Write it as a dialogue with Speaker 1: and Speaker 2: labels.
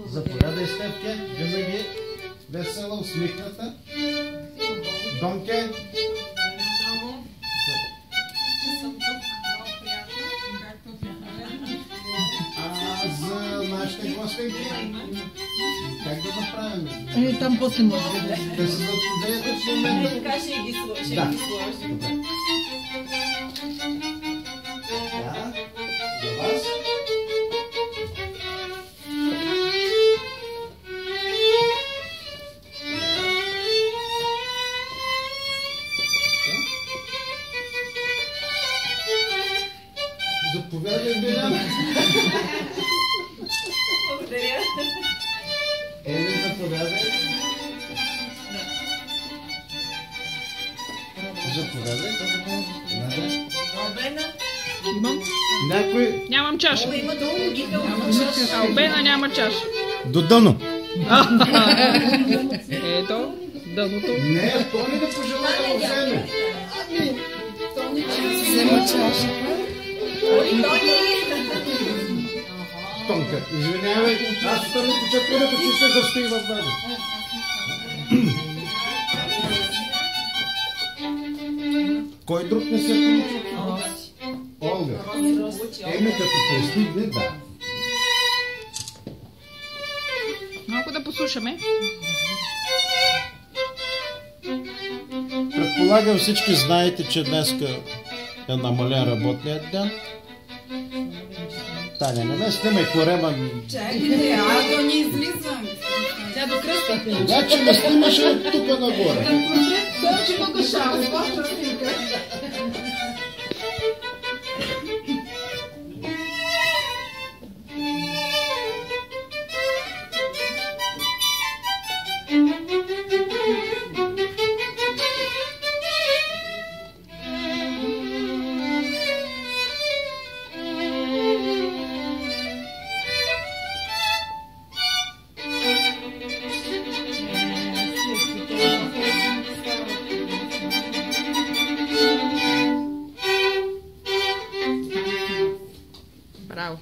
Speaker 1: Заповядай, Стефке. Винаги весела, усмихната. Донке. За нашите гостенки, как да направим?
Speaker 2: Там после може да е.
Speaker 1: Да се заповядат в момента.
Speaker 3: Така ще ги сложи.
Speaker 1: Да. Добре. Да, за вас. Заповядай, Билян.
Speaker 3: Благодаря.
Speaker 1: Ели, заповядай. Заповядай.
Speaker 3: Албена.
Speaker 2: Имам?
Speaker 1: Някой
Speaker 4: Нямам чаша.
Speaker 3: Има долу гител.
Speaker 4: Албена няма чаша.
Speaker 1: до дъно.
Speaker 4: Ето, дъното.
Speaker 1: Не, то ли да пожела да го вземе?
Speaker 2: Взема чаша.
Speaker 1: Тонка, извинявай, аз оставам почетвърната, че ще застои в баба. Кой друг не се получи? Олга. Еми като пристигне, да.
Speaker 4: Малко да послушаме.
Speaker 1: Предполагам всички знаете, че днеска е намален работният ден. Таня, не ме снимай корема.
Speaker 3: Чакайте, аз да не излизам. Тя до кръста.
Speaker 1: Значи ме снимаш от тук нагоре.
Speaker 2: Също много шал.
Speaker 4: Браво.